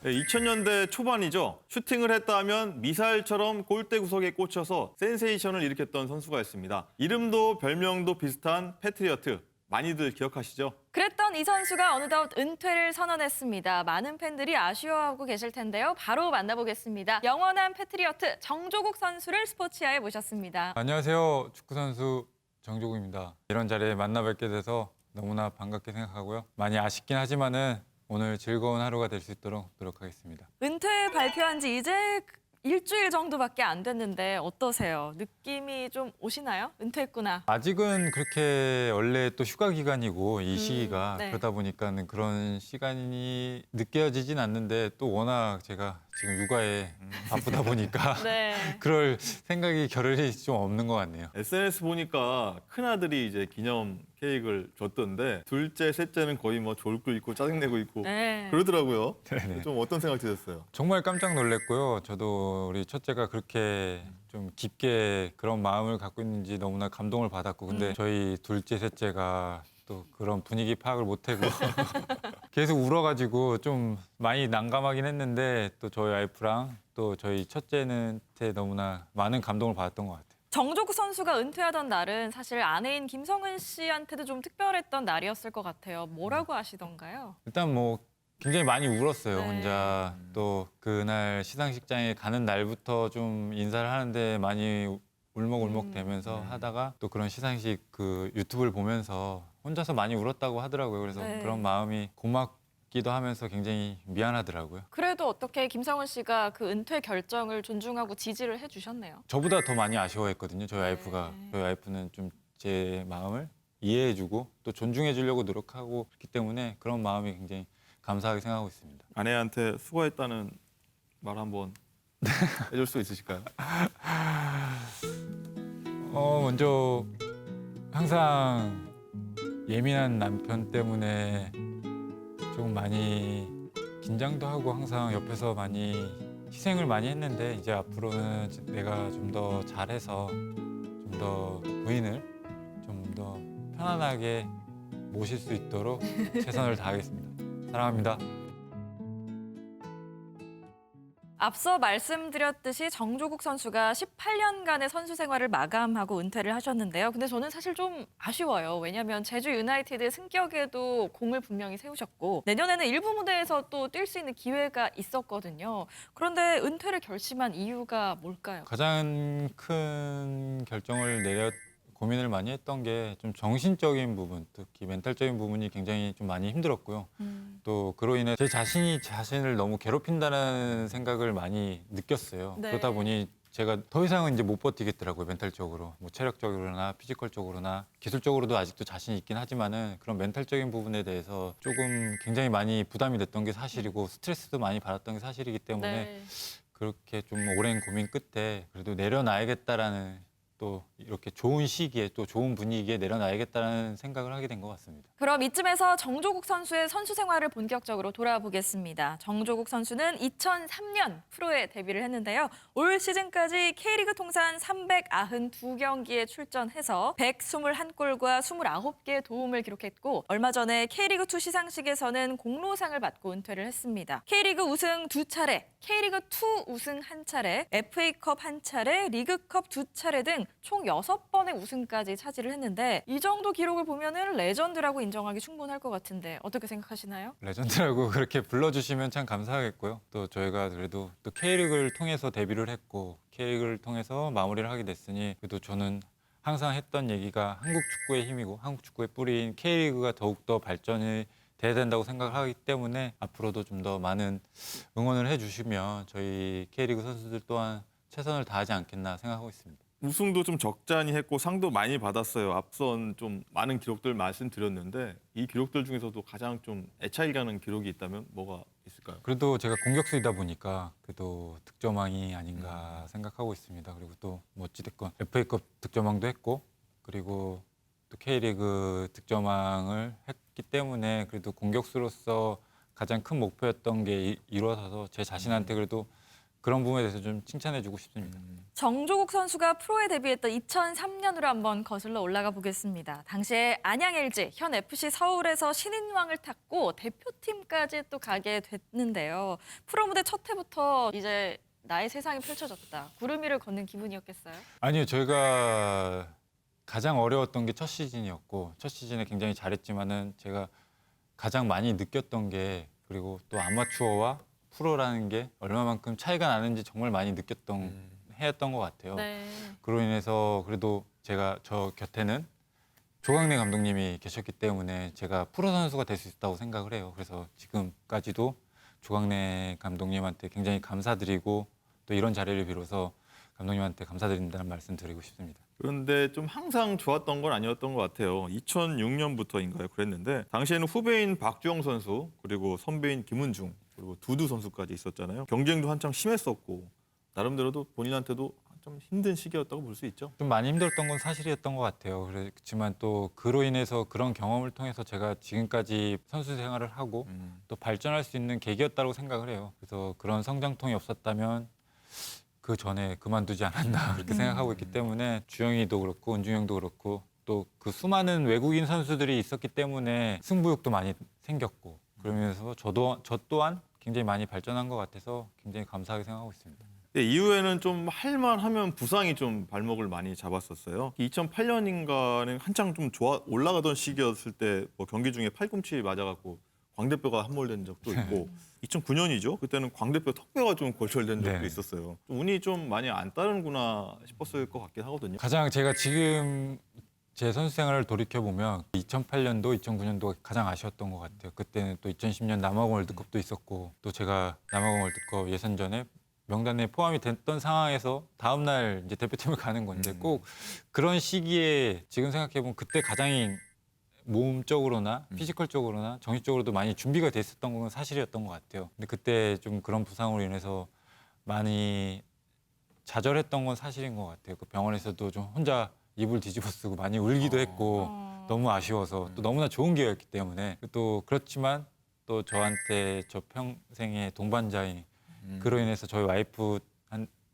2000년대 초반이죠. 슈팅을 했다 하면 미사일처럼 골대 구석에 꽂혀서 센세이션을 일으켰던 선수가 있습니다. 이름도 별명도 비슷한 패트리어트. 많이들 기억하시죠? 그랬던 이 선수가 어느덧 은퇴를 선언했습니다. 많은 팬들이 아쉬워하고 계실 텐데요. 바로 만나보겠습니다. 영원한 패트리어트 정조국 선수를 스포츠아에 모셨습니다. 안녕하세요. 축구선수 정조국입니다. 이런 자리에 만나 뵙게 돼서 너무나 반갑게 생각하고요. 많이 아쉽긴 하지만은 오늘 즐거운 하루가 될 수 있도록 노력하겠습니다. 은퇴 발표한 지 이제 일주일 정도밖에 안 됐는데 어떠세요? 느낌이 좀 오시나요? 은퇴했구나. 아직은 그렇게 원래 또 휴가 기간이고 이 시기가 네. 그러다 보니까는 그런 시간이 느껴지진 않는데 또 워낙 제가 지금 육아에 바쁘다 보니까 네. 그럴 생각이 겨를이 좀 없는 것 같네요. SNS 보니까 큰아들이 이제 기념 케이크를 줬던데 둘째, 셋째는 거의 뭐 졸고 있고 짜증내고 있고 네. 그러더라고요. 네네. 좀 어떤 생각 드셨어요? 정말 깜짝 놀랐고요. 저도 우리 첫째가 그렇게 좀 깊게 그런 마음을 갖고 있는지 너무나 감동을 받았고, 근데 저희 둘째, 셋째가 또 그런 분위기 파악을 못하고 계속 울어가지고 좀 많이 난감하긴 했는데, 또 저희 와이프랑 또 저희 첫째한테 너무나 많은 감동을 받았던 것 같아요. 정조국 선수가 은퇴하던 날은 사실 아내인 김성은 씨한테도 좀 특별했던 날이었을 것 같아요. 뭐라고 하시던가요? 일단 뭐 굉장히 많이 울었어요. 네. 혼자. 또 그날 시상식장에 가는 날부터 좀 인사를 하는데 많이 울먹울먹 되면서 하다가 또 그런 시상식 그 유튜브를 보면서 혼자서 많이 울었다고 하더라고요. 그래서 네. 그런 마음이 고맙기도 하면서 굉장히 미안하더라고요. 그래도 어떻게 김성은 씨가 그 은퇴 결정을 존중하고 지지를 해주셨네요. 저보다 더 많이 아쉬워했거든요. 저희 네. 와이프가. 저희 와이프는 좀 제 마음을 이해해주고 또 존중해주려고 노력하고 있기 때문에 그런 마음이 굉장히 감사하게 생각하고 있습니다. 아내한테 수고했다는 말 한번 해줄 수 있으실까요? 먼저 항상 예민한 남편 때문에 좀 많이 긴장도 하고 항상 옆에서 많이 희생을 많이 했는데, 이제 앞으로는 내가 좀 더 잘해서 좀 더 부인을 좀 더 편안하게 모실 수 있도록 최선을 다하겠습니다. 사랑합니다. 앞서 말씀드렸듯이 정조국 선수가 18년간의 선수 생활을 마감하고 은퇴를 하셨는데요. 근데 저는 사실 좀 아쉬워요. 왜냐하면 제주 유나이티드의 승격에도 공을 분명히 세우셨고 내년에는 일부 무대에서 또 뛸 수 있는 기회가 있었거든요. 그런데 은퇴를 결심한 이유가 뭘까요? 가장 큰 결정을 고민을 많이 했던 게 좀 정신적인 부분, 특히 멘탈적인 부분이 굉장히 좀 많이 힘들었고요. 또 그로 인해 제 자신이 자신을 너무 괴롭힌다는 생각을 많이 느꼈어요. 네. 그러다 보니 제가 더 이상은 이제 못 버티겠더라고요, 멘탈적으로. 뭐 체력적으로나 피지컬적으로나 기술적으로도 아직도 자신이 있긴 하지만은 그런 멘탈적인 부분에 대해서 조금 굉장히 많이 부담이 됐던 게 사실이고 스트레스도 많이 받았던 게 사실이기 때문에 네. 그렇게 좀 오랜 고민 끝에 그래도 내려놔야겠다라는, 또 이렇게 좋은 시기에 또 좋은 분위기에 내려놔야겠다는 생각을 하게 된 것 같습니다. 그럼 이쯤에서 정조국 선수의 선수 생활을 본격적으로 돌아보겠습니다. 정조국 선수는 2003년 프로에 데뷔를 했는데요. 올 시즌까지 K리그 통산 392경기에 출전해서 121골과 29개의 도움을 기록했고, 얼마 전에 K리그2 시상식에서는 공로상을 받고 은퇴를 했습니다. K리그 우승 2차례, K리그2 우승 1차례, FA컵 1차례, 리그컵 2차례 등 총 6번의 우승까지 차지를 했는데, 이 정도 기록을 보면은 레전드라고 인정하기 충분할 것 같은데 어떻게 생각하시나요? 레전드라고 그렇게 불러주시면 참 감사하겠고요. 또 저희가 그래도 또 K리그를 통해서 데뷔를 했고 K리그를 통해서 마무리를 하게 됐으니, 그래도 저는 항상 했던 얘기가 한국 축구의 힘이고 한국 축구의 뿌리인 K리그가 더욱더 발전이 돼야 된다고 생각을 하기 때문에 앞으로도 좀 더 많은 응원을 해주시면 저희 K리그 선수들 또한 최선을 다하지 않겠나 생각하고 있습니다. 우승도 좀 적잖이 했고 상도 많이 받았어요. 앞선 좀 많은 기록들 말씀드렸는데 이 기록들 중에서도 가장 좀 애착이 가는 기록이 있다면 뭐가 있을까요? 그래도 제가 공격수이다 보니까 그래도 득점왕이 아닌가 생각하고 있습니다. 그리고 또 뭐 어찌됐건 FA컵 득점왕도 했고, 그리고 또 K리그 득점왕을 했기 때문에 그래도 공격수로서 가장 큰 목표였던 게 이루어져서 제 자신한테 그래도 그런 부분에 대해서 좀 칭찬해주고 싶습니다. 정조국 선수가 프로에 데뷔했던 2003년으로 한번 거슬러 올라가 보겠습니다. 당시에 안양 LG, 현 FC 서울에서 신인왕을 탔고 대표팀까지 또 가게 됐는데요. 프로 무대 첫 해부터 이제 나의 세상이 펼쳐졌다. 구름 위를 걷는 기분이었겠어요? 아니요, 저희가 가장 어려웠던 게 첫 시즌이었고 첫 시즌에 굉장히 잘했지만은 제가 가장 많이 느꼈던 게 그리고 또 아마추어와 프로라는 게 얼마만큼 차이가 나는지 정말 많이 느꼈던 해였던 것 같아요. 네. 그로 인해서 그래도 제가 저 곁에는 조광래 감독님이 계셨기 때문에 제가 프로 선수가 될 수 있다고 생각을 해요. 그래서 지금까지도 조광래 감독님한테 굉장히 감사드리고 또 이런 자리를 빌어서 감독님한테 감사드린다는 말씀 드리고 싶습니다. 그런데 좀 항상 좋았던 건 아니었던 것 같아요. 2006년부터인가요? 그랬는데 당시에는 후배인 박주영 선수 그리고 선배인 김은중 그리고 두두 선수까지 있었잖아요. 경쟁도 한창 심했었고 나름대로도 본인한테도 좀 힘든 시기였다고 볼 수 있죠. 좀 많이 힘들었던 건 사실이었던 것 같아요. 그렇지만 또 그로 인해서 그런 경험을 통해서 제가 지금까지 선수 생활을 하고 또 발전할 수 있는 계기였다고 생각을 해요. 그래서 그런 성장통이 없었다면 그 전에 그만두지 않았나 그렇게 생각하고 있기 때문에 주영이도 그렇고 은중이 형도 그렇고 또 그 수많은 외국인 선수들이 있었기 때문에 승부욕도 많이 생겼고 그러면서 저 또한 굉장히 많이 발전한 것 같아서 굉장히 감사하게 생각하고 있습니다. 네, 이후에는 좀 할만하면 부상이 좀 발목을 많이 잡았었어요. 2008년인가는 한창 좀 올라가던 시기였을 때 뭐 경기 중에 팔꿈치 맞아갖고 광대뼈가 함몰된 적도 있고 2009년이죠. 그때는 광대뼈 턱뼈가 좀 골절된 적도 네. 있었어요. 운이 좀 많이 안 따르는구나 싶었을 것 같긴 하거든요. 가장 제가 지금 제 선수 생활을 돌이켜 보면 2008년도, 2009년도가 가장 아쉬웠던 것 같아요. 그때는 또 2010년 남아공 월드컵도 있었고 또 제가 남아공 월드컵 예선전에 명단에 포함이 됐던 상황에서 다음 날 이제 대표팀을 가는 건데 꼭 그런 시기에 지금 생각해 보면 그때 가장 몸적으로나 피지컬적으로나 정신적으로도 많이 준비가 돼 있었던 건 사실이었던 것 같아요. 근데 그때 좀 그런 부상으로 인해서 많이 좌절했던 건 사실인 것 같아요. 그 병원에서도 좀 혼자 이불 뒤집어 쓰고 많이 울기도 했고 너무 아쉬워서 또 너무나 좋은 기회였기 때문에 또 그렇지만 또 저한테 저 평생의 동반자인 그로 인해서 저희 와이프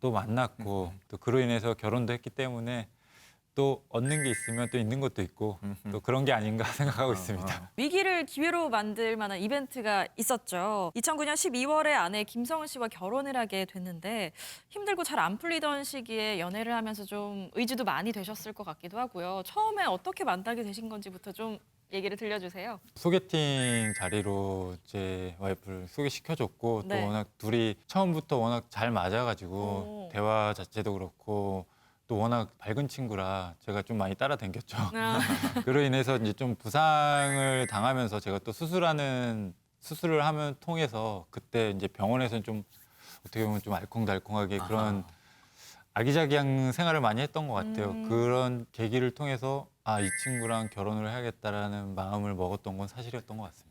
또 만났고 또 그로 인해서 결혼도 했기 때문에 또 얻는 게 있으면 또 있는 것도 있고 또 그런 게 아닌가 생각하고 있습니다. 위기를 기회로 만들 만한 이벤트가 있었죠. 2009년 12월에 아내 김성은 씨와 결혼을 하게 됐는데 힘들고 잘 안 풀리던 시기에 연애를 하면서 좀 의지도 많이 되셨을 것 같기도 하고요. 처음에 어떻게 만나게 되신 건지부터 좀 얘기를 들려주세요. 소개팅 자리로 제 와이프를 소개시켜줬고 네. 또 워낙 둘이 처음부터 워낙 잘 맞아가지고 오. 대화 자체도 그렇고 또 워낙 밝은 친구라 제가 좀 많이 따라다녔죠. 아, 그로 인해서 이제 좀 부상을 당하면서 제가 또 수술을 하면 통해서 그때 이제 병원에서는 좀 어떻게 보면 좀 알콩달콩하게 그런 아기자기한 생활을 많이 했던 것 같아요. 그런 계기를 통해서 아, 이 친구랑 결혼을 해야겠다라는 마음을 먹었던 건 사실이었던 것 같습니다.